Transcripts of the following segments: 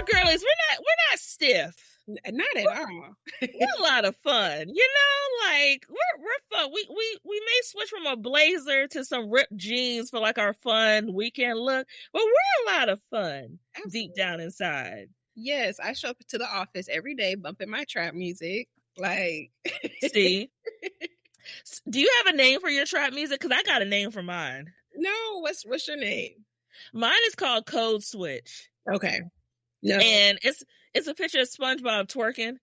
girlies, we're not stiff. Not at all. We're a lot of fun, like we're fun. We may switch from a blazer to some ripped jeans for like our fun weekend look, but we're a lot of fun. Absolutely. Deep down inside. Yes, I show up to the office every day bumping my trap music. Like, see, do you have a name for your trap music? Because I got a name for mine. No, what's your name? Mine is called Code Switch. Okay. No. And it's a picture of SpongeBob twerking.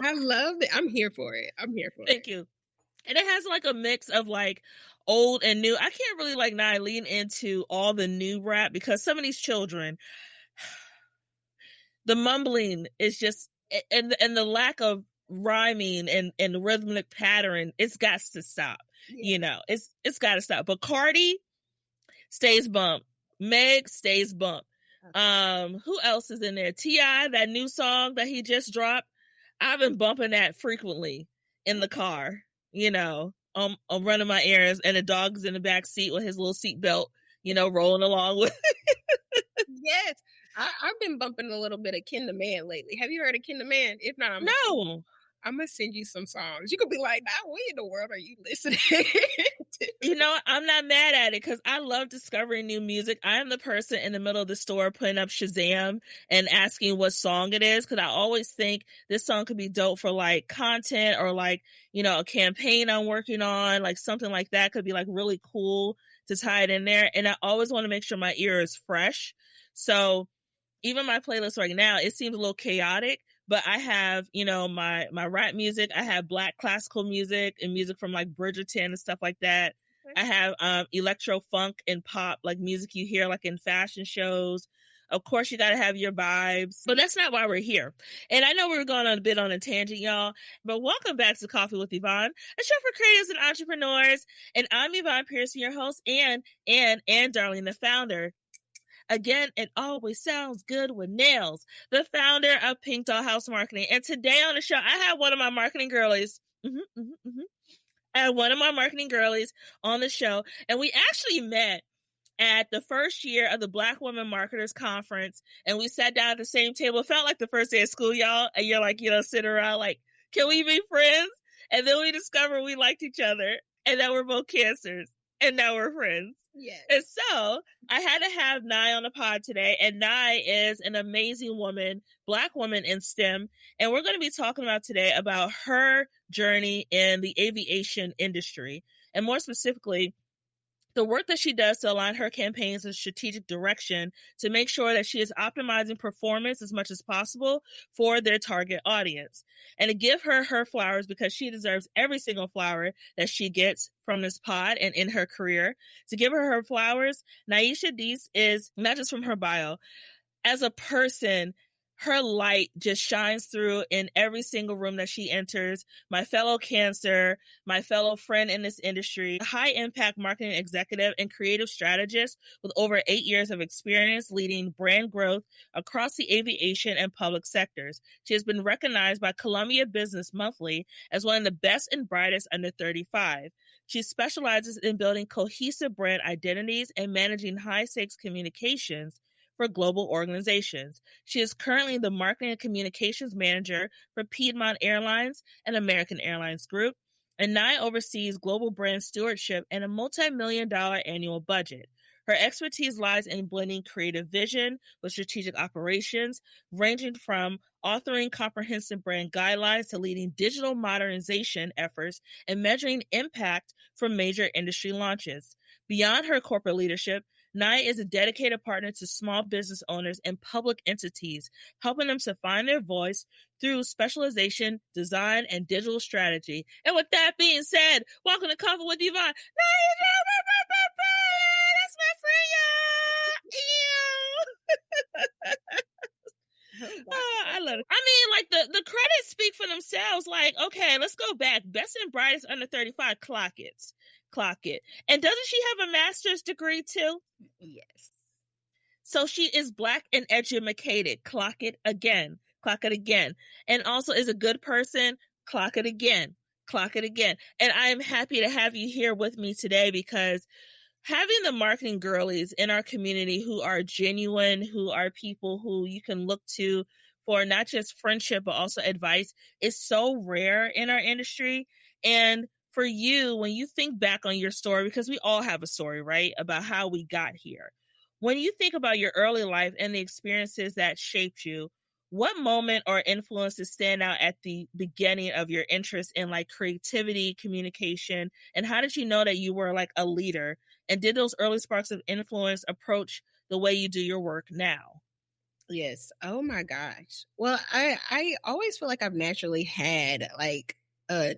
I love it. I'm here for it. Thank you. And it has like a mix of like old and new. I can't really like now lean into all the new rap because some of these children, the mumbling is just, and the lack of rhyming and rhythmic pattern, it's got to stop. Yeah. It's got to stop. But Cardi stays bump. Meg stays bump. Okay. Who else is in there? T.I., that new song that he just dropped. I've been bumping that frequently in the car. I'm running my errands, and the dog's in the back seat with his little seatbelt, rolling along with. Yes, I've been bumping a little bit of Ken the Man lately. Have you heard of Ken the Man? If not, I'm gonna send you some songs. You could be like, "Now, what in the world are you listening to?" I'm not mad at it because I love discovering new music. I am the person in the middle of the store putting up Shazam and asking what song it is because I always think this song could be dope for like content or like, a campaign I'm working on, like something like that could be like really cool to tie it in there. And I always want to make sure my ear is fresh. So even my playlist right now, it seems a little chaotic. But I have, my rap music. I have Black classical music and music from like Bridgerton and stuff like that. Okay. I have electro funk and pop, like music you hear like in fashion shows. Of course, you got to have your vibes. But that's not why we're here. And I know we're going on a bit on a tangent, y'all. But welcome back to Coffee with Yvonne, a show for creatives and entrepreneurs. And I'm Yvonne Pearson, your host, and Darlene, the founder. Again, it always sounds good with nails. The founder of Pink Doll House Marketing. And today on the show, I have one of my marketing girlies. I had one of my marketing girlies on the show. And we actually met at the first year of the Black Women Marketers Conference. And we sat down at the same table. It felt like the first day of school, y'all. And you're like, sitting around like, can we be friends? And then we discovered we liked each other. And that we're both cancers. And now we're friends. Yes. And so I had to have Nye on the pod today, and Nye is an amazing woman, Black woman in STEM. And we're going to be talking about today about her journey in the aviation industry, and more specifically, the work that she does to align her campaigns and strategic direction to make sure that she is optimizing performance as much as possible for their target audience. And to give her flowers, because she deserves every single flower that she gets from this pod and in her career. To give her flowers, Nyeisha Dease is, not just from her bio, as a person, her light just shines through in every single room that she enters. My fellow Cancer, my fellow friend in this industry, a high impact marketing executive and creative strategist with over 8 years of experience leading brand growth across the aviation and public sectors. She has been recognized by Columbia Business Monthly as one of the best and brightest under 35. She specializes in building cohesive brand identities and managing high stakes communications for global organizations. She is currently the marketing and communications manager for Piedmont Airlines and American Airlines Group, and Nye oversees global brand stewardship and a multi-million-dollar annual budget. Her expertise lies in blending creative vision with strategic operations, ranging from authoring comprehensive brand guidelines to leading digital modernization efforts and measuring impact from major industry launches. Beyond her corporate leadership, Nye is a dedicated partner to small business owners and public entities, helping them to find their voice through specialization, design, and digital strategy. And with that being said, welcome to Coffee with Yvonne. That's my friend, y'all. I love it. I mean, like the credits speak for themselves. Like, okay, let's go back. Best and brightest under 35, clock it. And doesn't she have a master's degree too? Yes. So she is Black and educated. Clock it again. And also is a good person. Clock it again. And I am happy to have you here with me today because having the marketing girlies in our community who are genuine, who are people who you can look to for not just friendship, but also advice is so rare in our industry. And for you, when you think back on your story, because we all have a story, right, about how we got here. When you think about your early life and the experiences that shaped you, what moment or influences stand out at the beginning of your interest in like creativity, communication, and how did you know that you were like a leader? And did those early sparks of influence approach the way you do your work now? Yes. Oh my gosh. Well, I always feel like I've naturally had like a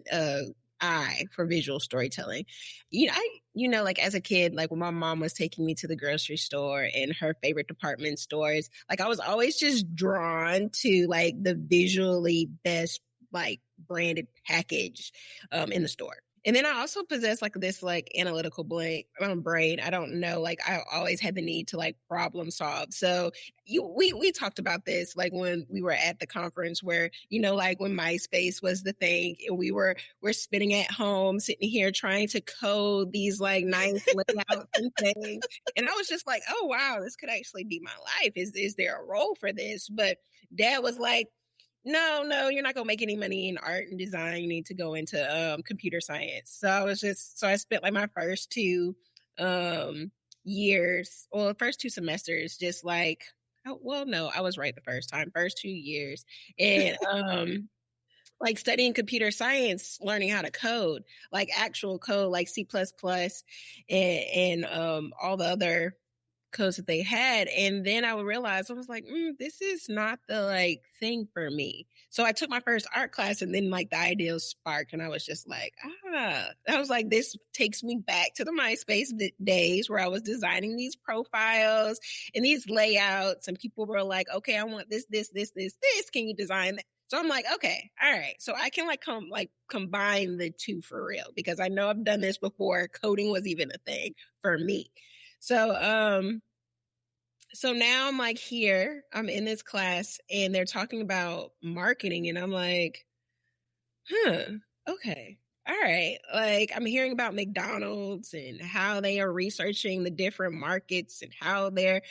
eye for visual storytelling. Like as a kid, like when my mom was taking me to the grocery store and her favorite department stores, like I was always just drawn to like the visually best like branded package in the store. And then I also possess like this like analytical brain. I don't know, like I always had the need to like problem solve. So we talked about this like when we were at the conference where, like when MySpace was the thing and we're spinning at home, sitting here trying to code these like nice layouts and things. And I was just like, oh wow, this could actually be my life. Is there a role for this? But Dad was like, no, you're not gonna make any money in art and design. You need to go into computer science. So I spent like my first two years, well, first two semesters, just like, no, I was right the first time, first 2 years, and like studying computer science, learning how to code, like actual code, like C++ and all the other codes that they had. And then I would realize, I was like, this is not the like thing for me. So I took my first art class and then like the ideas sparked and I was just like, I was like, this takes me back to the MySpace days where I was designing these profiles and these layouts and people were like, okay, I want this. Can you design that? So I'm like, okay, all right. So I can combine the two for real because I know I've done this before. Coding was even a thing for me. So now I'm like here, I'm in this class and they're talking about marketing and I'm like, okay. All right. Like I'm hearing about McDonald's and how they are researching the different markets and how they're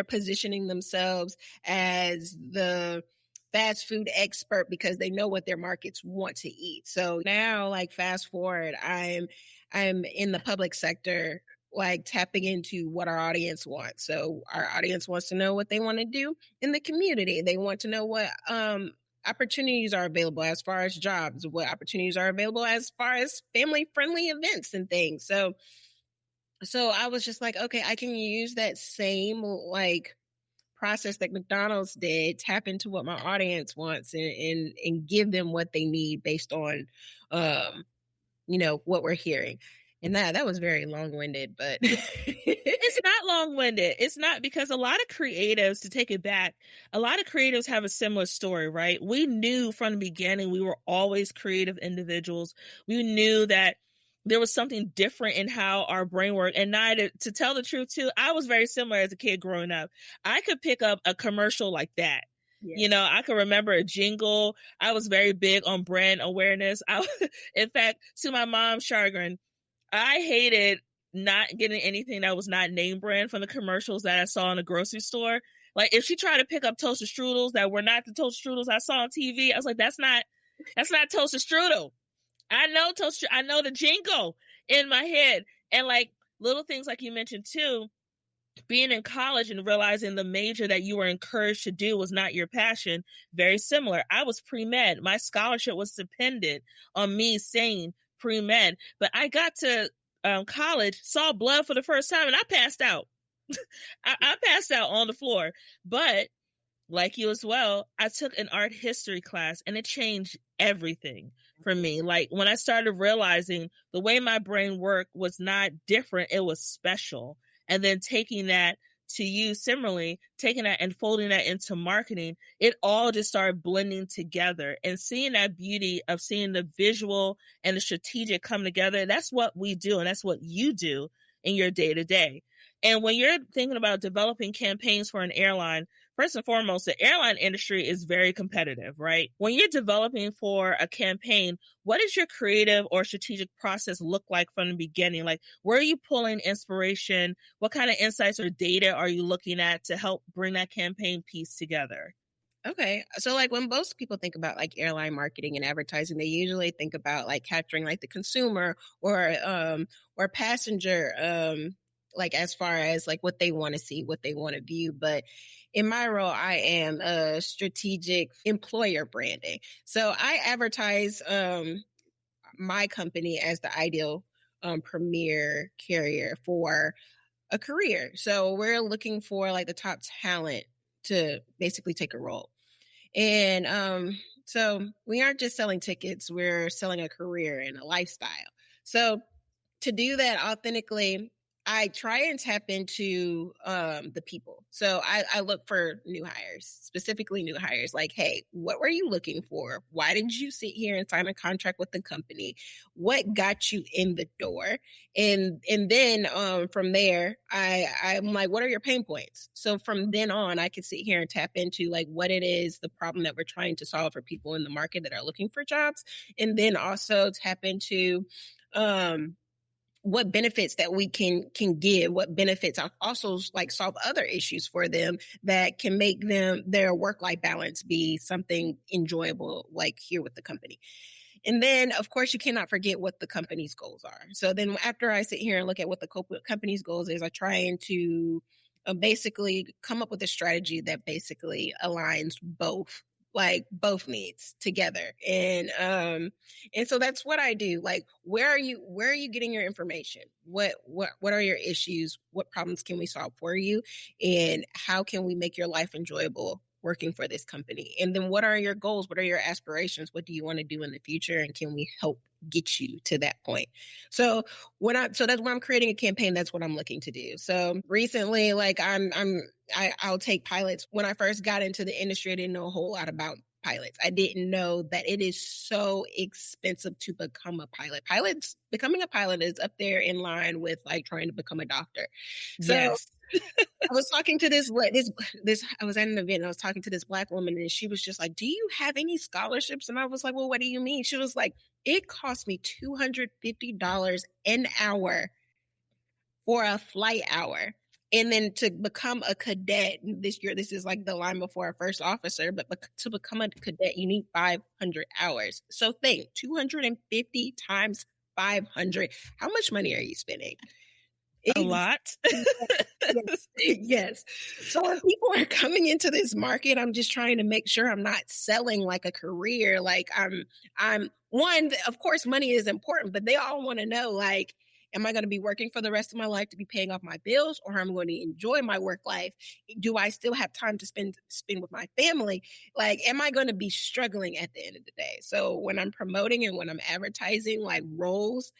positioning themselves as the fast food expert because they know what their markets want to eat. So now like fast forward, I'm in the public sector, like tapping into what our audience wants. So our audience wants to know what they want to do in the community. They want to know what opportunities are available as far as jobs, what opportunities are available as far as family friendly events and things. So I was just like, okay, I can use that same like process that McDonald's did, tap into what my audience wants and give them what they need based on what we're hearing. And that was very long-winded, but it's not long-winded. It's not, because a lot of creatives, to take it back, a lot of creatives have a similar story, right? We knew from the beginning we were always creative individuals. We knew that there was something different in how our brain worked. And to tell the truth too, I was very similar as a kid growing up. I could pick up a commercial like that. Yeah. I can remember a jingle. I was very big on brand awareness. In fact, to my mom's chagrin, I hated not getting anything that was not name brand from the commercials that I saw in the grocery store. Like if she tried to pick up toaster strudels that were not the toaster strudels I saw on TV, I was like, that's not toaster strudel. I know the jingle in my head. And like little things like you mentioned too, being in college and realizing the major that you were encouraged to do was not your passion, very similar. I was pre-med. My scholarship was dependent on me saying pre-med, but I got to college, saw blood for the first time, and I passed out. I passed out on the floor. But like you as well, I took an art history class and it changed everything for me. Like when I started realizing the way my brain worked was not different, it was special. And then taking that to you similarly, taking that and folding that into marketing, it all just started blending together and seeing that beauty of seeing the visual and the strategic come together. That's what we do. And that's what you do in your day to day. And when you're thinking about developing campaigns for an airline, first and foremost, the airline industry is very competitive, right? When you're developing for a campaign, what does your creative or strategic process look like from the beginning? Like, where are you pulling inspiration? What kind of insights or data are you looking at to help bring that campaign piece together? Okay. So like when most people think about like airline marketing and advertising, they usually think about like capturing like the consumer or passenger like as far as like what they want to see, what they want to view. But in my role, I am a strategic employer branding. So I advertise my company as the ideal premier carrier for a career. So we're looking for like the top talent to basically take a role. And so we aren't just selling tickets, we're selling a career and a lifestyle. So to do that authentically, I try and tap into the people. So I look for new hires, specifically new hires. Like, hey, what were you looking for? Why did you sit here and sign a contract with the company? What got you in the door? And then from there, I'm like, what are your pain points? So from then on, I can sit here and tap into like what it is, the problem that we're trying to solve for people in the market that are looking for jobs, and then also tap into what benefits that we can give, what benefits also like solve other issues for them that can make them their work-life balance be something enjoyable, like here with the company. And then, of course, you cannot forget what the company's goals are. So then after I sit here and look at what the company's goals is, I try to basically come up with a strategy that basically aligns both needs together. And so that's what I do. Like, where are you getting your information? What are your issues? What problems can we solve for you? And how can we make your life enjoyable working for this company? And then what are your goals? What are your aspirations? What do you want to do in the future? And can we help get you to that point? So that's when I'm creating a campaign, that's what I'm looking to do. So recently, like I'll take pilots. When I first got into the industry, I didn't know a whole lot about pilots. I didn't know that it is so expensive to become a pilot. Becoming a pilot is up there in line with like trying to become a doctor. So yes. I was talking to this, I was at an event and I was talking to this Black woman and she was just like, do you have any scholarships? And I was like, well, what do you mean? She was like, it cost me $250 an hour for a flight hour. And then to become a cadet this year, this is like the line before a first officer, but to become a cadet, you need 500 hours. So think 250 times 500. How much money are you spending? A lot. Yes. So when people are coming into this market, I'm just trying to make sure I'm not selling like a career. Like I'm one, of course, money is important, but they all want to know, like, am I going to be working for the rest of my life to be paying off my bills, or am I going to enjoy my work life? Do I still have time to spend with my family? Like, am I going to be struggling at the end of the day? So when I'm promoting and when I'm advertising like roles,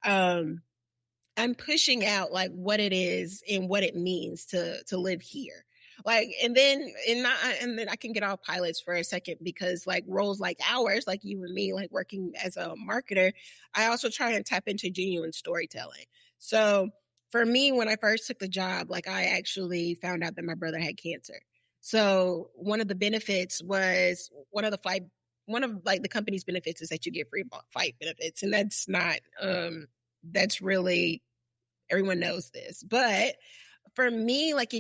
I'm pushing out like what it is and what it means to live here. Like, and then I can get off pilots for a second, because like roles like ours, like you and me, like working as a marketer, I also try and tap into genuine storytelling. So for me, when I first took the job, like I actually found out that my brother had cancer. So one of the benefits was one of like the company's benefits is that you get free flight benefits. And that's not, that's really, everyone knows this, but for me, like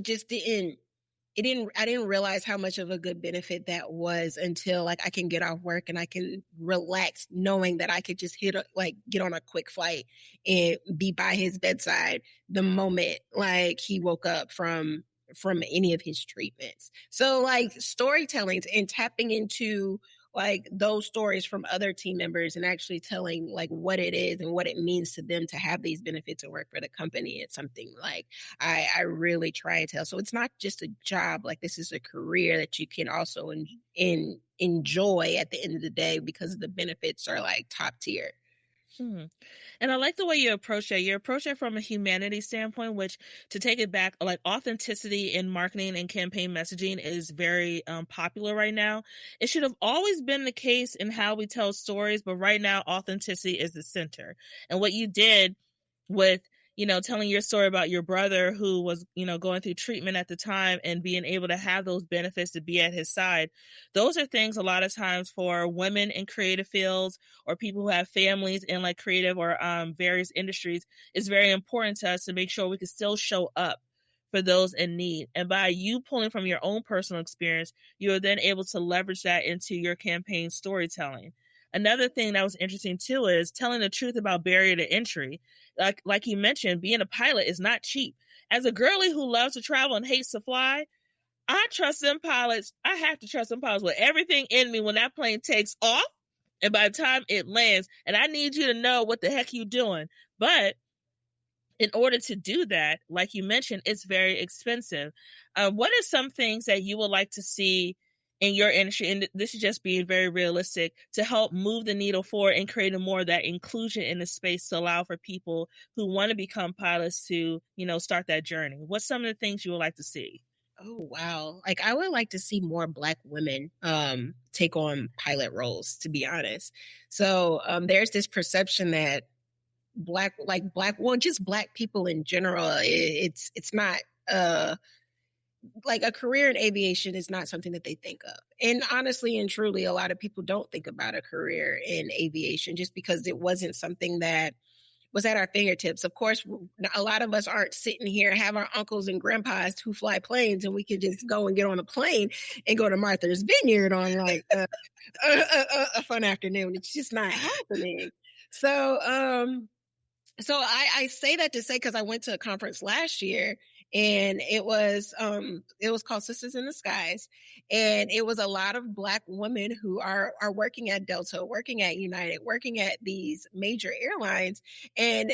I didn't realize how much of a good benefit that was until like I can get off work and I can relax knowing that I could just get on a quick flight and be by his bedside the moment like he woke up from any of his treatments. So like storytelling and tapping into like those stories from other team members and actually telling like what it is and what it means to them to have these benefits and work for the company. It's something like I really try and tell. So it's not just a job, like this is a career that you can also enjoy at the end of the day, because the benefits are like top tier. And I like the way you approach it. You approach it from a humanity standpoint, which, to take it back, like authenticity in marketing and campaign messaging is very popular right now. It should have always been the case in how we tell stories, but right now authenticity is the center. And what you did with telling your story about your brother who was, going through treatment at the time and being able to have those benefits to be at his side. Those are things a lot of times for women in creative fields or people who have families in like creative or various industries. It's very important to us to make sure we can still show up for those in need. And by you pulling from your own personal experience, you are then able to leverage that into your campaign storytelling. Another thing that was interesting too is telling the truth about barrier to entry. Like you mentioned, being a pilot is not cheap. As a girly who loves to travel and hates to fly, I trust them pilots. I have to trust them pilots with everything in me when that plane takes off and by the time it lands. And I need you to know what the heck you're doing. But in order to do that, like you mentioned, it's very expensive. What are some things that you would like to see in your industry, and this is just being very realistic, to help move the needle forward and creating more of that inclusion in the space to allow for people who want to become pilots to, start that journey? What's some of the things you would like to see? Oh, wow. Like, I would like to see more Black women take on pilot roles, to be honest. So there's this perception that just Black people in general, it's not like a career in aviation is not something that they think of. And honestly and truly, a lot of people don't think about a career in aviation just because it wasn't something that was at our fingertips. Of course, a lot of us aren't sitting here, have our uncles and grandpas who fly planes, and we can just go and get on a plane and go to Martha's Vineyard on like a fun afternoon. It's just not happening. So I say that to say, because I went to a conference last year, and it was called Sisters in the Skies, and it was a lot of Black women who are working at Delta, working at United, working at these major airlines. And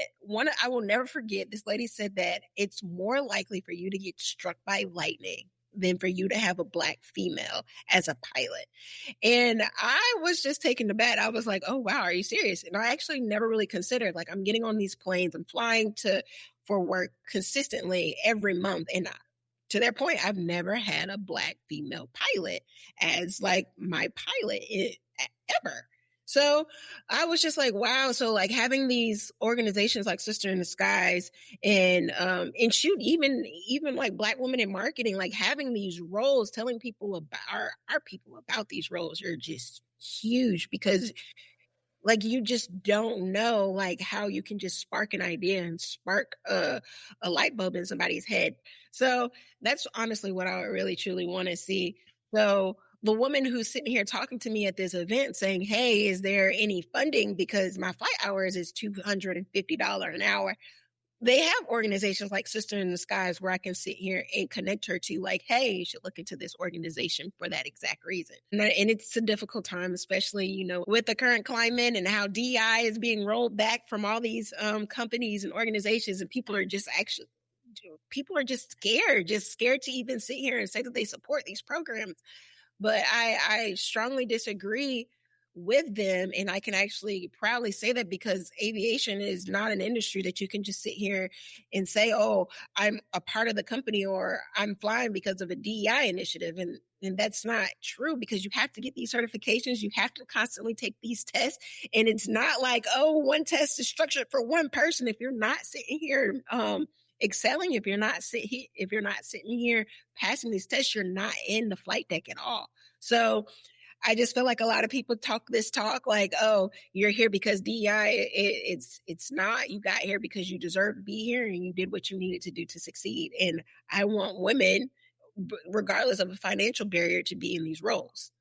I will never forget, this lady said that it's more likely for you to get struck by lightning than for you to have a Black female as a pilot. And I was just taken aback. I was like, oh, wow, are you serious? And I actually never really considered, like, I'm getting on these planes, I'm flying for work consistently every month. And to their point, I've never had a Black female pilot as like my pilot ever. So I was just like, wow. So like having these organizations like Sister in the Skies and shoot, even like Black women in marketing, like having these roles, telling people about our people about these roles are just huge, because like you just don't know like how you can just spark an idea and spark a light bulb in somebody's head. So that's honestly what I really truly want to see. So the woman who's sitting here talking to me at this event saying, hey, is there any funding? Because my flight hours is $250 an hour. They have organizations like Sister in the Skies where I can sit here and connect her to like, hey, you should look into this organization for that exact reason. And it's a difficult time, especially, with the current climate and how DEI is being rolled back from all these companies and organizations. And people are just scared to even sit here and say that they support these programs. But I strongly disagree with them. And I can actually proudly say that, because aviation is not an industry that you can just sit here and say, oh, I'm a part of the company or I'm flying because of a DEI initiative. And that's not true, because you have to get these certifications. You have to constantly take these tests. And it's not like, oh, one test is structured for one person. If you're not sitting here excelling, if you're not sitting here passing these tests, you're not in the flight deck at all. So I just feel like a lot of people talk like, oh, you're here because DEI. It's not. You got here because you deserve to be here and you did what you needed to do to succeed. And I want women, regardless of a financial barrier, to be in these roles.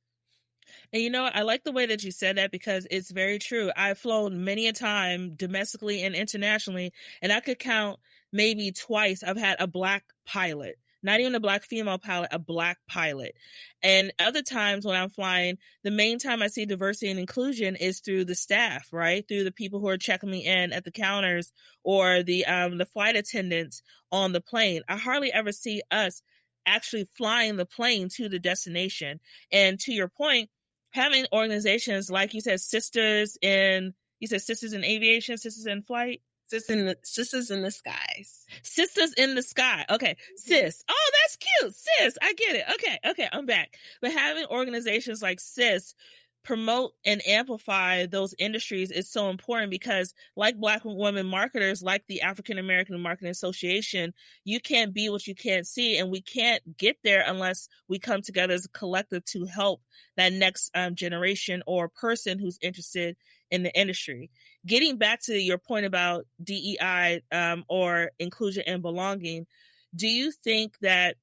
And I like the way that you said that, because it's very true. I've flown many a time domestically and internationally, and I could count maybe twice I've had a Black pilot. Not even a Black female pilot, a Black pilot. And other times when I'm flying, the main time I see diversity and inclusion is through the staff, right? Through the people who are checking me in at the counters or the flight attendants on the plane. I hardly ever see us actually flying the plane to the destination. And to your point, having organizations like you said, Sisters in Aviation, Sisters in Flight. Sisters in the Skies. Sisters in the Sky. Okay. Sis. Oh, that's cute. Sis. I get it. Okay. I'm back. But having organizations like Sis promote and amplify those industries is so important, because like Black women marketers, like the African American Marketing Association, you can't be what you can't see, and we can't get there unless we come together as a collective to help that next generation or person who's interested in the industry. Getting back to your point about DEI or inclusion and belonging, do you think that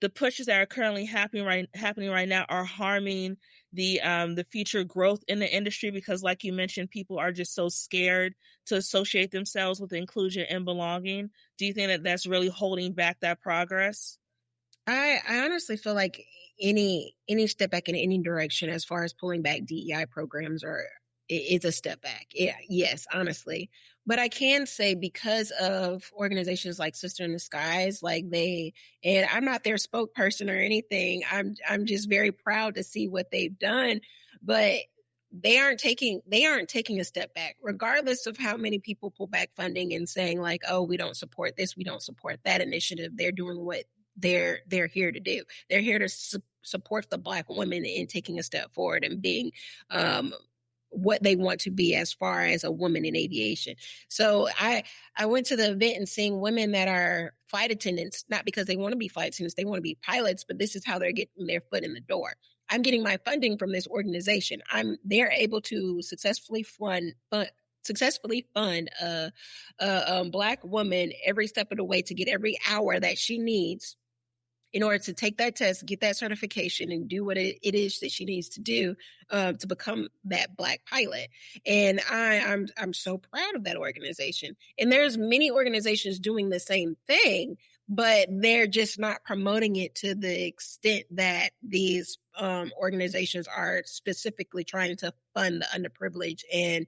the pushes that are currently happening right now are harming the future growth in the industry? Because like you mentioned, people are just so scared to associate themselves with inclusion and belonging. Do you think that that's really holding back that progress? I honestly feel like any step back in any direction as far as pulling back DEI programs is a step back. Yeah, yes, honestly. But I can say, because of organizations like Sister in the Skies, and I'm not their spokesperson or anything. I'm just very proud to see what they've done. But they aren't taking a step back, regardless of how many people pull back funding and saying like, oh, we don't support this, we don't support that initiative. They're doing what they're here to do. They're here to support the Black women in taking a step forward and being what they want to be as far as a woman in aviation. So I went to the event and seeing women that are flight attendants, not because they want to be flight attendants, they want to be pilots, but this is how they're getting their foot in the door. I'm getting my funding from this organization. They're able to successfully fund a Black woman every step of the way to get every hour that she needs in order to take that test, get that certification, and do what it is that she needs to do to become that Black pilot. And I'm so proud of that organization. And there's many organizations doing the same thing, but they're just not promoting it to the extent that these organizations are specifically trying to fund the underprivileged and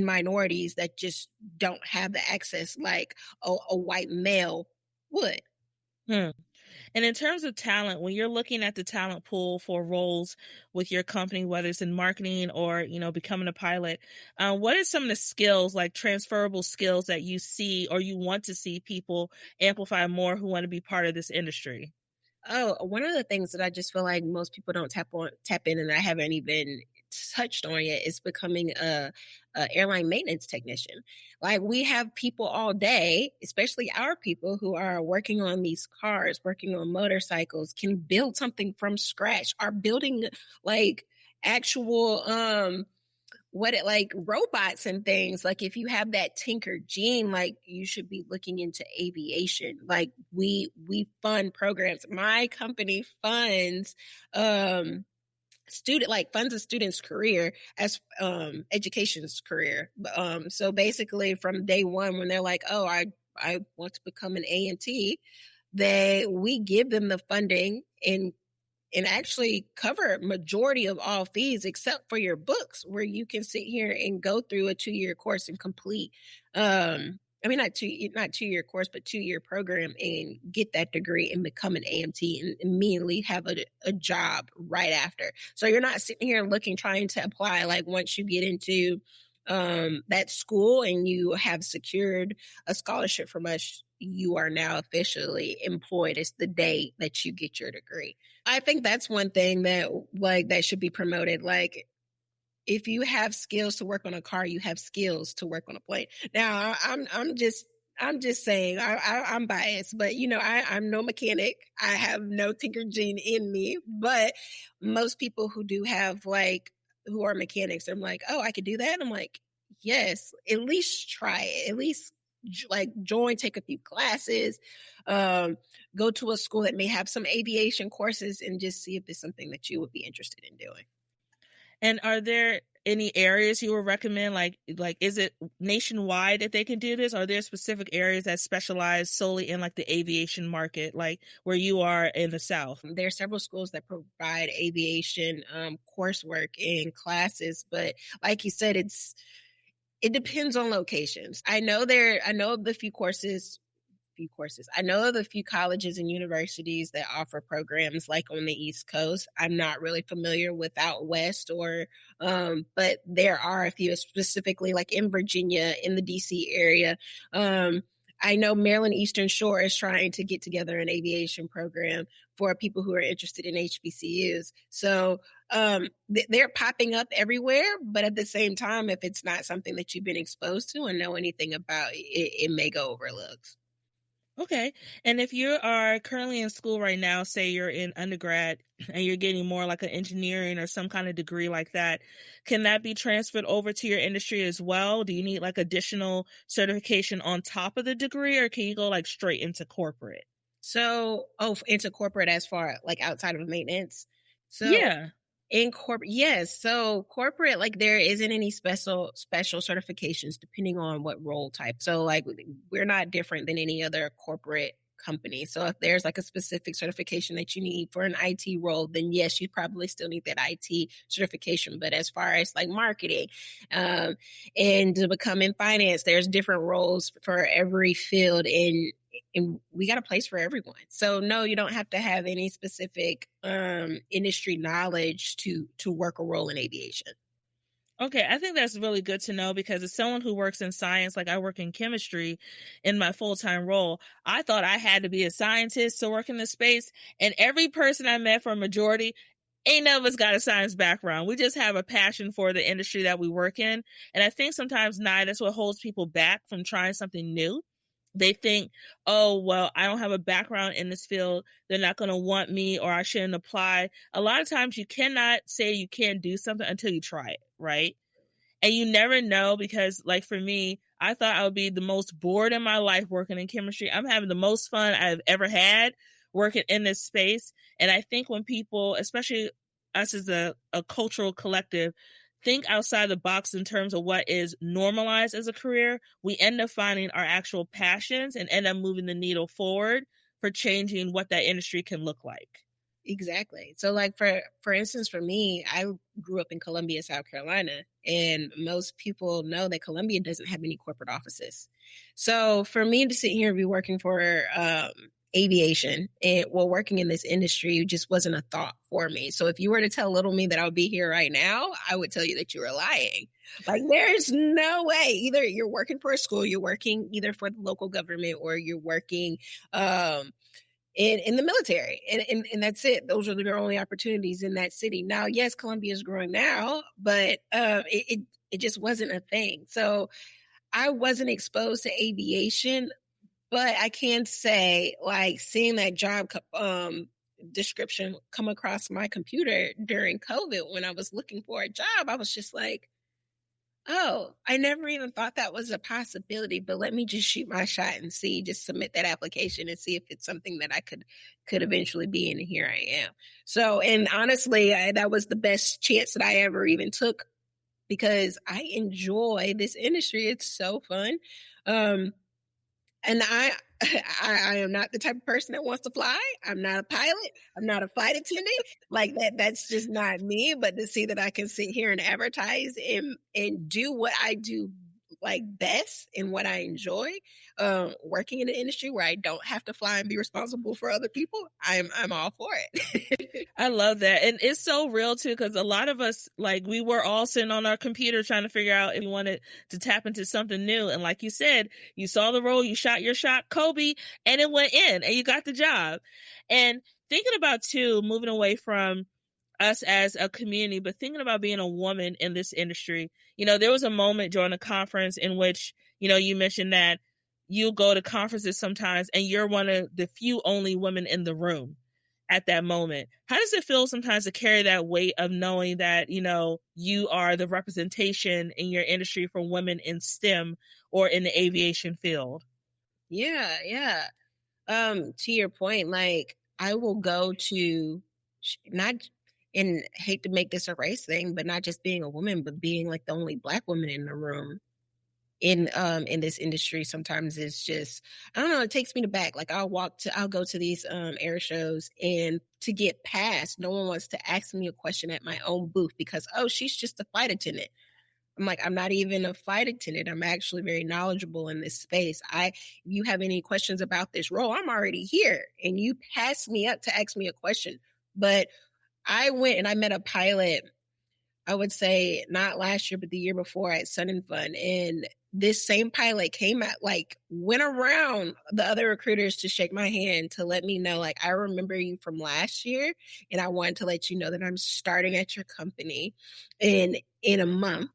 minorities that just don't have the access like a white male would. And in terms of talent, when you're looking at the talent pool for roles with your company, whether it's in marketing or, you know, becoming a pilot, what are some of the skills, like transferable skills, that you see or you want to see people amplify more who want to be part of this industry? Oh, one of the things that I just feel like most people don't tap in, and I haven't even touched on yet, is becoming a airline maintenance technician. Like, we have people all day, especially our people who are working on these cars, working on motorcycles, can build something from scratch, are building like actual robots and things. Like, if you have that tinker gene, like, you should be looking into aviation. Like, we fund programs. My company funds funds a student's career as education's career. So basically, from day one, when they're like, oh, I want to become an A&T, we give them the funding and actually cover majority of all fees except for your books, where you can sit here and go through a 2-year course and complete not 2-year course, but 2-year program, and get that degree and become an AMT and immediately have a job right after. So you're not sitting here trying to apply. Like, once you get into that school and you have secured a scholarship from us, you are now officially employed. It's the day that you get your degree. I think that's one thing that should be promoted. Like, if you have skills to work on a car, you have skills to work on a plane. Now, I'm just saying, I'm biased, but I'm no mechanic. I have no tinker gene in me. But most people who do have who are mechanics, I'm like, oh, I could do that. I'm like, yes, at least try it. At least join, take a few classes, go to a school that may have some aviation courses, and just see if it's something that you would be interested in doing. And are there any areas you would recommend? Like, is it nationwide that they can do this? Are there specific areas that specialize solely in like the aviation market, like where you are in the South? There are several schools that provide aviation coursework and classes, but like you said, it depends on locations. I know of the few courses. I know of a few colleges and universities that offer programs like on the East Coast. I'm not really familiar with out West but there are a few, specifically like in Virginia, in the DC area. I know Maryland Eastern Shore is trying to get together an aviation program for people who are interested in HBCUs. So they're popping up everywhere, but at the same time, if it's not something that you've been exposed to and know anything about, it may go overlooked. Okay. And if you are currently in school right now, say you're in undergrad and you're getting more like an engineering or some kind of degree like that, can that be transferred over to your industry as well? Do you need like additional certification on top of the degree, or can you go like straight into corporate? So, into corporate as far like outside of maintenance. So yeah. In corporate, yes. So corporate, like there isn't any special certifications depending on what role type. So like we're not different than any other corporate company. So if there's like a specific certification that you need for an IT role, then yes, you probably still need that IT certification. But as far as like marketing, and to become in finance, there's different roles for every field and we got a place for everyone. So no, you don't have to have any specific industry knowledge to work a role in aviation. Okay, I think that's really good to know, because as someone who works in science, like I work in chemistry in my full-time role, I thought I had to be a scientist to work in this space. And every person I met, for a majority, ain't none of us got a science background. We just have a passion for the industry that we work in. And I think sometimes, that's what holds people back from trying something new. They think, oh, well, I don't have a background in this field. They're not going to want me, or I shouldn't apply. A lot of times you cannot say you can't do something until you try it, right? And you never know, because like for me, I thought I would be the most bored in my life working in chemistry. I'm having the most fun I've ever had working in this space. And I think when people, especially us as a cultural collective, think outside the box in terms of what is normalized as a career, we end up finding our actual passions and end up moving the needle forward for changing what that industry can look like. Exactly. So like for instance, for me, I grew up in Columbia, South Carolina, and most people know that Columbia doesn't have any corporate offices. So for me to sit here and be working for aviation and working in this industry just wasn't a thought for me. So if you were to tell little me that I would be here right now, I would tell you that you were lying. Like there's no way. Either you're working for a school, you're working either for the local government, or you're working in the military, and that's it. Those are their only opportunities in that city. Now, yes, Columbia is growing now, but it just wasn't a thing. So I wasn't exposed to aviation, but I can say, like, seeing that job description come across my computer during COVID when I was looking for a job, I was just like, oh, I never even thought that was a possibility, but let me just shoot my shot and see, just submit that application and see if it's something that I could eventually be in. And here I am. So, and honestly, that was the best chance that I ever even took, because I enjoy this industry. It's so fun. And I am not the type of person that wants to fly. I'm not a pilot. I'm not a flight attendant. Like that's just not me. But to see that I can sit here and advertise and do what I do like best and what I enjoy, working in an industry where I don't have to fly and be responsible for other people, I'm all for it. I love that. And it's so real too, because a lot of us, like, we were all sitting on our computer trying to figure out if we wanted to tap into something new. And like you said, you saw the role, you shot your shot, Kobe, and it went in and you got the job. And thinking about too, moving away from us as a community, but thinking about being a woman in this industry, there was a moment during a conference in which, you mentioned that you go to conferences sometimes and you're one of the few only women in the room at that moment. How does it feel sometimes to carry that weight of knowing that, you are the representation in your industry for women in STEM or in the aviation field? Yeah. To your point, like I will go to not, and hate to make this a race thing, but not just being a woman, but being like the only Black woman in the room in this industry sometimes is just, I don't know, it takes me to back. Like I'll go to these air shows, and to get past, no one wants to ask me a question at my own booth because, oh, she's just a flight attendant. I'm like, I'm not even a flight attendant. I'm actually very knowledgeable in this space. If you have any questions about this role, I'm already here. And you passed me up to ask me a question. But I went and I met a pilot, I would say not last year, but the year before at Sun and Fun. And this same pilot came at went around the other recruiters to shake my hand to let me know, like, I remember you from last year, and I wanted to let you know that I'm starting at your company in a month.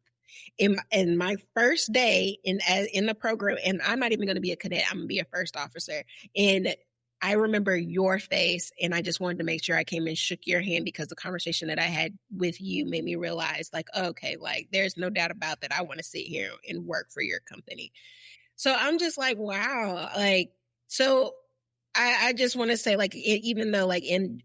In my first day in the program, and I'm not even going to be a cadet, I'm going to be a first officer. And I remember your face, and I just wanted to make sure I came and shook your hand, because the conversation that I had with you made me realize, like, okay, like, there's no doubt about that. I want to sit here and work for your company. So I'm just like, wow. Like, so I just want to say, like, even though, like, in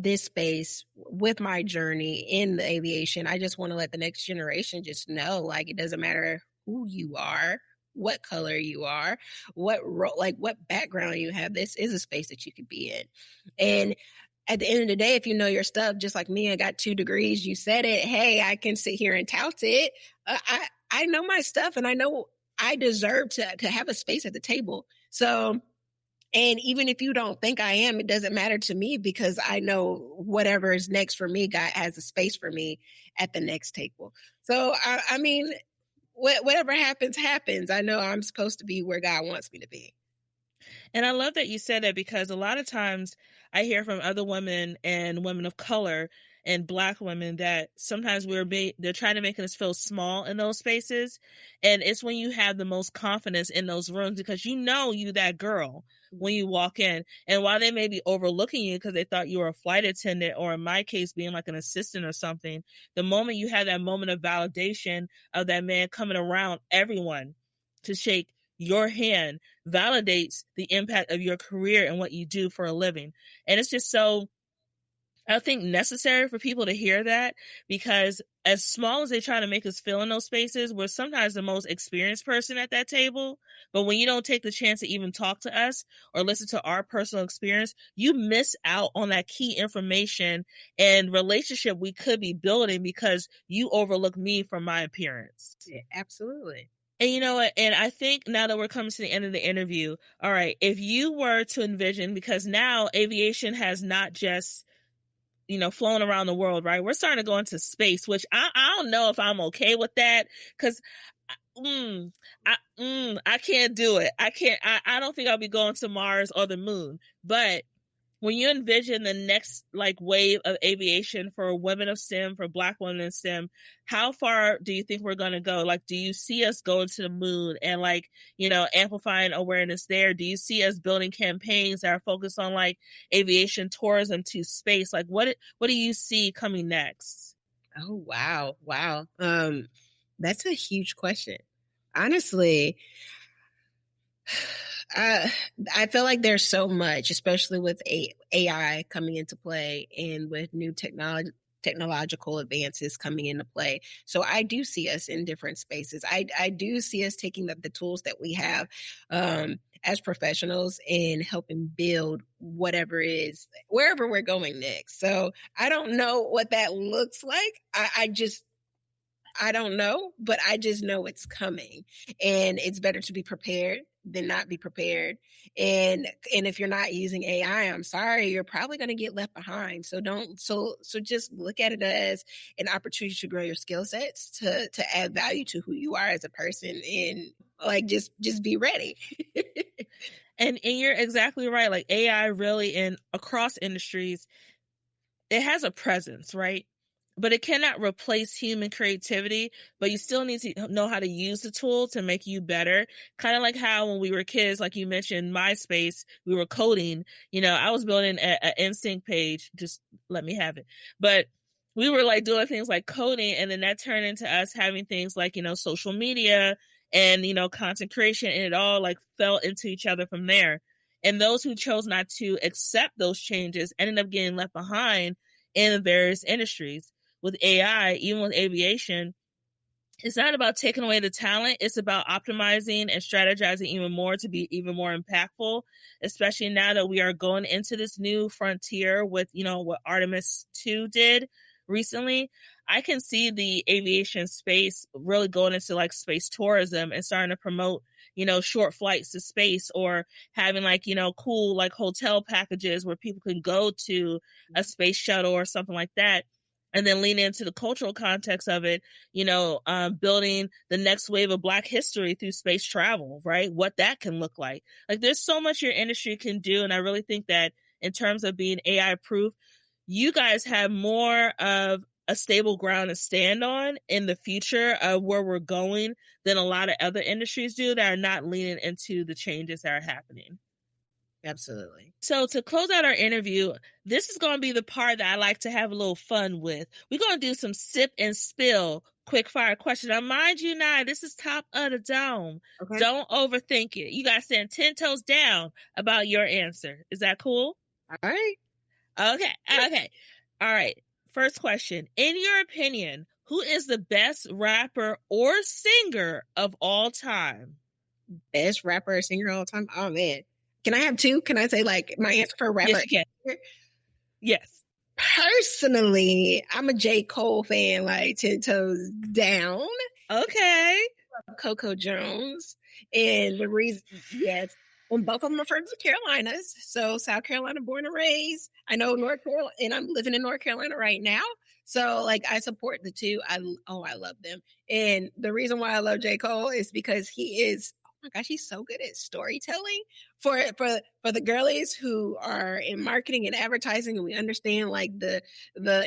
this space with my journey in the aviation, I just want to let the next generation just know, like, it doesn't matter who you are, what color you are, what background you have. This is a space that you could be in. And at the end of the day, if you know your stuff, just like me, I got 2 degrees, you said it, hey, I can sit here and tout it. I know my stuff, and I know I deserve to have a space at the table. So, and even if you don't think I am, it doesn't matter to me, because I know whatever is next for me, God has a space for me at the next table. So, I mean, whatever happens, happens. I know I'm supposed to be where God wants me to be. And I love that you said that, because a lot of times I hear from other women and women of color and Black women that sometimes they're trying to make us feel small in those spaces. And it's when you have the most confidence in those rooms, because you that girl when you walk in. And while they may be overlooking you because they thought you were a flight attendant, or in my case, being like an assistant or something, the moment you have that moment of validation of that man coming around everyone to shake your hand validates the impact of your career and what you do for a living. And it's just so, I think, necessary for people to hear that, because as small as they try to make us feel in those spaces, we're sometimes the most experienced person at that table. But when you don't take the chance to even talk to us or listen to our personal experience, you miss out on that key information and relationship we could be building, because you overlook me from my appearance. Yeah, absolutely. And you know what? And I think now that we're coming to the end of the interview, all right, if you were to envision, because now aviation has not just, flown around the world, right? We're starting to go into space, which I don't know if I'm okay with that, because I can't do it. I don't think I'll be going to Mars or the moon. But when you envision the next wave of aviation for women of STEM, for Black women in STEM, how far do you think we're going to go? Do you see us going to the moon and amplifying awareness there? Do you see us building campaigns that are focused on aviation tourism to space? What do you see coming next? Oh, wow. That's a huge question. Honestly, I feel like there's so much, especially with AI coming into play and with new technological advances coming into play. So I do see us in different spaces. I do see us taking the tools that we have as professionals and helping build whatever it is, wherever we're going next. So I don't know what that looks like. I don't know, but I just know it's coming, and it's better to be prepared than not be prepared. And if you're not using AI, I'm sorry, you're probably going to get left behind. So just look at it as an opportunity to grow your skill sets, to add value to who you are as a person, and just be ready. And you're exactly right. AI really across industries, it has a presence, right? But it cannot replace human creativity, but you still need to know how to use the tool to make you better. Kind of like how when we were kids, like you mentioned, MySpace, we were coding. I was building an NSYNC page, just let me have it. But we were doing things like coding, and then that turned into us having things like, social media and, content creation, and it all fell into each other from there. And those who chose not to accept those changes ended up getting left behind in the various industries. With AI, even with aviation, it's not about taking away the talent. It's about optimizing and strategizing even more to be even more impactful, especially now that we are going into this new frontier with, what Artemis 2 did recently. I can see the aviation space really going into space tourism and starting to promote, short flights to space, or having cool hotel packages where people can go to a space shuttle or something like that. and then lean into the cultural context of it, building the next wave of Black history through space travel, right? What that can look like. Like, there's so much your industry can do. And I really think that in terms of being AI proof, you guys have more of a stable ground to stand on in the future of where we're going than a lot of other industries do that are not leaning into the changes that are happening. Absolutely. So to close out our interview, this is going to be the part that I like to have a little fun with. We're going to do some sip and spill quick fire questions. Now, mind you, now this is top of the dome. Okay. Don't overthink it. You got to stand 10 toes down about your answer. Is that cool? All right. Okay. All right. First question. In your opinion, who is the best rapper or singer of all time? Best rapper or singer of all time? Oh, man. Can I have two? Can I say like my answer for a rapper? Yes, you can. Yes. Personally, I'm a J. Cole fan, like 10 toes down. Okay. Coco Jones. And the reason, yes, well, both of them are from the Carolinas. So South Carolina born and raised. I know North Carolina, and I'm living in North Carolina right now. So like I support the two. I love them. And the reason why I love J. Cole is because he is, oh my gosh, he's so good at storytelling for the girlies who are in marketing and advertising, and we understand like the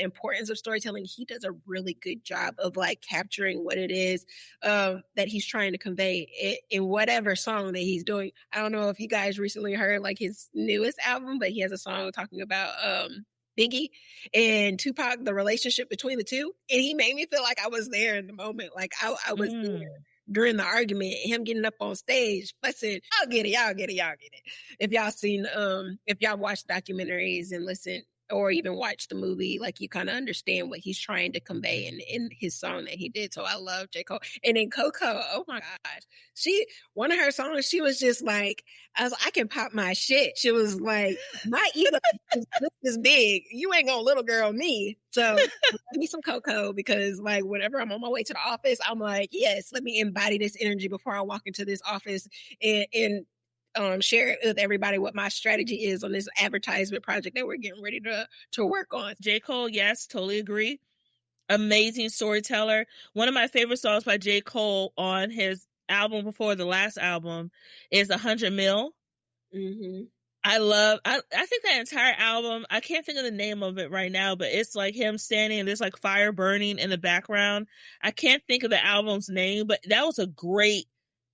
importance of storytelling. He does a really good job of like capturing what it is that he's trying to convey in whatever song that he's doing. I don't know if you guys recently heard like his newest album, but he has a song talking about Biggie and Tupac, the relationship between the two, and he made me feel like I was there in the moment, like I was there during the argument, him getting up on stage, fussing, y'all get it. If y'all seen, if y'all watch documentaries and listen, or even watch the movie, like you kind of understand what he's trying to convey in his song that he did. So I love J. Cole. And then Coco, oh my gosh. One of her songs, she was just like, I can pop my shit. She was like, my ego is big. You ain't gonna little girl me. So let me some Coco, because like whenever I'm on my way to the office, I'm like, yes, let me embody this energy before I walk into this office and share it with everybody what my strategy is on this advertisement project that we're getting ready to work on. J. Cole, yes, totally agree. Amazing storyteller. One of my favorite songs by J. Cole on his album before the last album is 100 Mil. Mm-hmm. I think that entire album, I can't think of the name of it right now, but it's like him standing and there's like fire burning in the background. I can't think of the album's name, but that was a great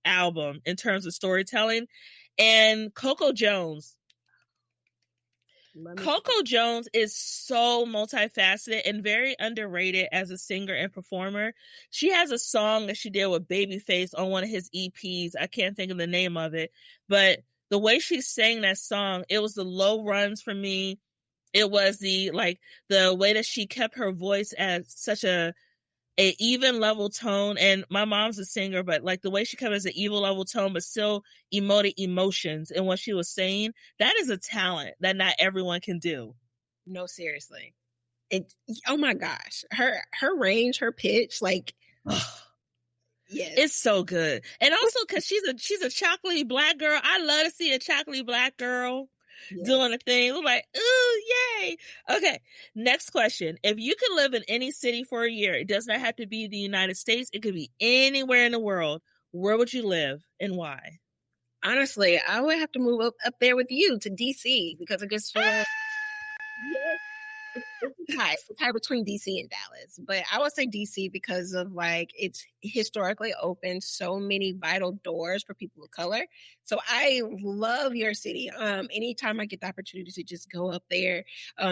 album in terms of storytelling. And Coco Jones. Coco Jones is so multifaceted and very underrated as a singer and performer. She has a song that she did with Babyface on one of his EPs. I can't think of the name of it, but the way she sang that song, it was the low runs for me. It was the way that she kept her voice at such a even level tone. And my mom's a singer, but like the way she kept it as an even level tone, but still emoted emotions in what she was saying, that is a talent that not everyone can do. No, seriously. Oh my gosh. Her range, her pitch, like yes. It's so good. And also because she's a chocolatey Black girl. I love to see a chocolatey Black girl doing a thing. We're like, ooh, yay. Okay, next question. If you could live in any city for a year, it does not have to be the United States. It could be anywhere in the world. Where would you live and why? Honestly, I would have to move up there with you to DC, because I guess it's tied between DC and Dallas, but I would say DC because of like it's historically opened so many vital doors for people of color. So I love your city. Anytime I get the opportunity to just go up there,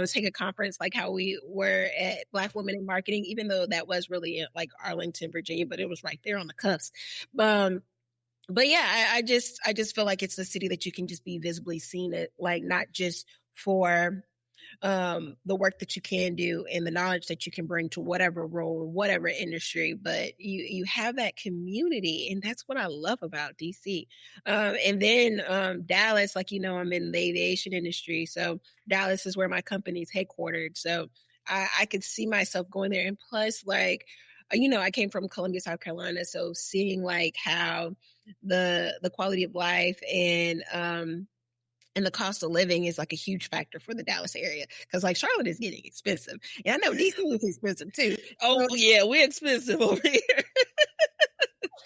take a conference like how we were at Black Women in Marketing, even though that was really in, like Arlington, Virginia, but it was right there on the cusp. But yeah, I just feel like it's a city that you can just be visibly seen at, like not just for the work that you can do and the knowledge that you can bring to whatever role, whatever industry, but you have that community, and that's what I love about DC. And then Dallas, like, I'm in the aviation industry, so Dallas is where my company's headquartered, so I could see myself going there. And plus, like, I came from Columbia, South Carolina, so seeing like how the quality of life and And the cost of living is like a huge factor for the Dallas area, because like Charlotte is getting expensive. And I know DC is expensive too. Oh, so, yeah, we're expensive over here.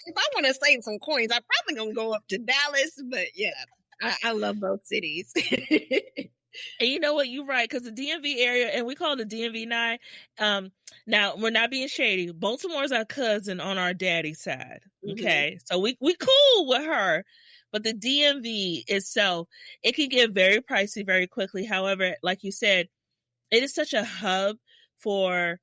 If I want to save some coins, I'm probably going to go up to Dallas. But yeah, I love both cities. And you know what? You're right, because the DMV area, and we call it the DMV 9. Now, we're not being shady. Baltimore's our cousin on our daddy's side. Okay, so we cool with her. But the DMV itself, it can get very pricey very quickly. However, like you said, it is such a hub for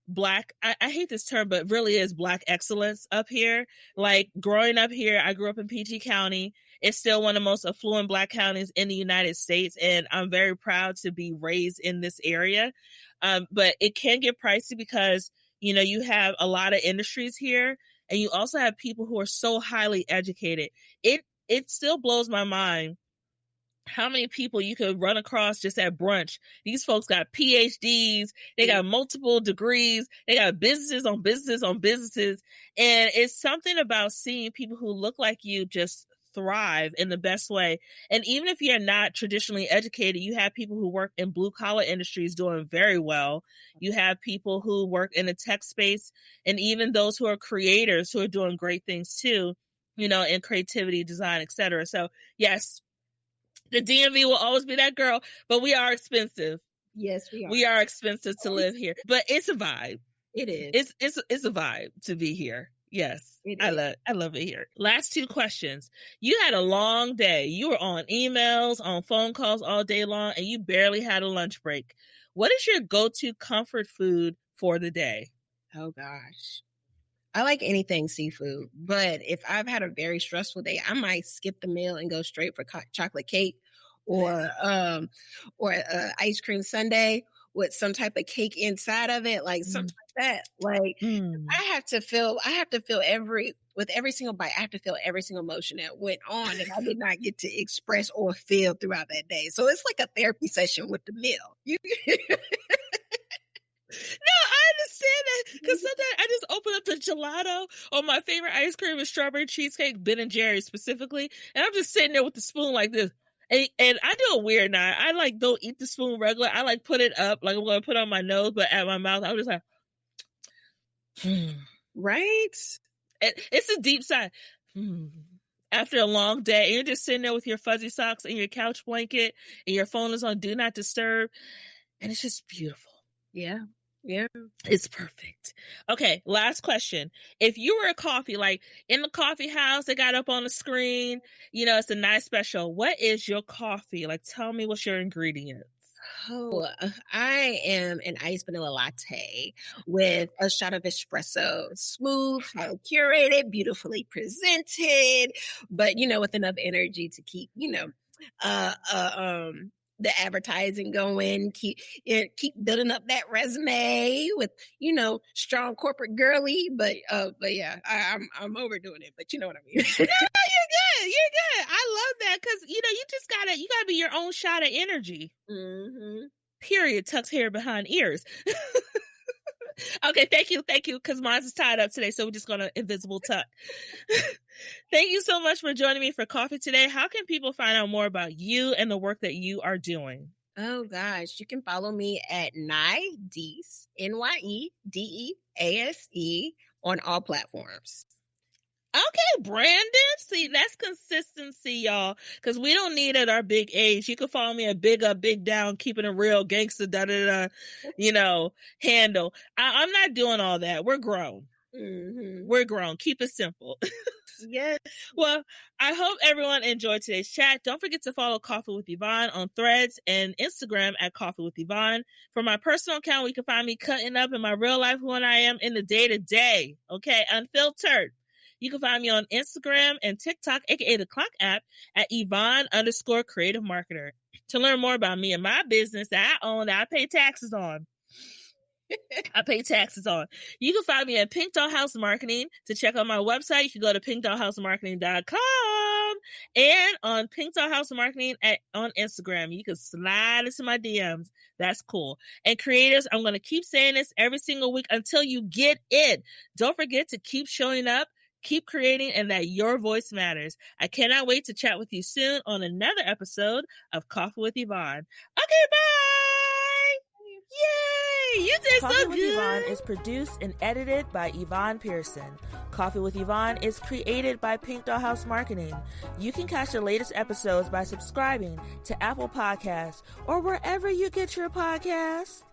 Black, I hate this term, but really is Black excellence up here. Like growing up here, I grew up in PG County. It's still one of the most affluent Black counties in the United States. And I'm very proud to be raised in this area. But it can get pricey because, you know, you have a lot of industries here. And you also have people who are so highly educated. It still blows my mind how many people you could run across just at brunch. These folks got PhDs, they got multiple degrees, they got businesses on businesses on businesses. And it's something about seeing people who look like you just thrive in the best way. And even if you're not traditionally educated, you have people who work in blue collar industries doing very well. You have people who work in the tech space, and even those who are creators who are doing great things too, you know, in creativity, design, etc. So yes, the DMV will always be that girl, but we are expensive. Yes, we are. We are expensive to live here, but it's a vibe. It is. It's a vibe to be here. Yes, I love it here. Last two questions. You had a long day. You were on emails, on phone calls all day long, and you barely had a lunch break. What is your go-to comfort food for the day? Oh gosh. I like anything seafood, but if I've had a very stressful day, I might skip the meal and go straight for chocolate cake or ice cream sundae with some type of cake inside of it, like something like that. Like I have to feel with every single bite, I have to feel every single emotion that went on that I did not get to express or feel throughout that day. So it's like a therapy session with the meal. No, I understand that, because sometimes I just open up the gelato, or my favorite ice cream is strawberry cheesecake, Ben and Jerry's specifically, and I'm just sitting there with the spoon like this. And I do a weird now. I like don't eat the spoon regular. I like put it up, like I'm going to put it on my nose, but at my mouth, I'm just like, right? It's a deep sigh. After a long day, and you're just sitting there with your fuzzy socks and your couch blanket, and your phone is on Do Not Disturb, and it's just beautiful. Yeah. Yeah. It's perfect. Okay, last question. If you were a coffee, like in the coffee house, they got up on the screen, you know, it's a nice special. What is your coffee? Like, tell me what's your ingredients. Oh, I am an iced vanilla latte with a shot of espresso. Smooth, highly curated, beautifully presented, but, you know, with enough energy to keep, you know, the advertising going, keep building up that resume with, you know, strong corporate girly, but yeah, I'm overdoing it, but you know what I mean. No, you're good. I love that, because you know you gotta be your own shot of energy. Period. Tucks hair behind ears. Okay, thank you, because mine's is tied up today, so we're just gonna invisible tuck. Thank you so much for joining me for coffee today. How can people find out more about you and the work that you are doing? Oh gosh, you can follow me at Dease, Nyedease on all platforms. Okay, Brandon. See, that's consistency, y'all, because we don't need at our big age. You can follow me at Big Up, Big Down, keeping a real gangster, you know, handle. I'm not doing all that. We're grown. We're grown. Keep it simple. Yes. Well, I hope everyone enjoyed today's chat. Don't forget to follow Coffee with Yvonne on Threads and Instagram at Coffee with Yvonne. For my personal account, you can find me cutting up in my real life who I am in the day-to-day. Okay, unfiltered. You can find me on Instagram and TikTok, aka the Clock app, at Yvonne_creative marketer. To learn more about me and my business that I own, that I pay taxes on. You can find me at Pink Doll House Marketing. To check out my website, you can go to pinkdollhousemarketing.com, and on Pink Doll House Marketing on Instagram. You can slide into my DMs. That's cool. And creators, I'm going to keep saying this every single week until you get it. Don't forget to keep showing up, keep creating, and that your voice matters. I cannot wait to chat with you soon on another episode of Coffee with Yvonne. Okay, bye! Yay! You did Coffee so with good! Yvonne is produced and edited by Yvonne Pearson. Coffee with Yvonne is created by Pink Dollhouse Marketing. You can catch the latest episodes by subscribing to Apple Podcasts or wherever you get your podcasts.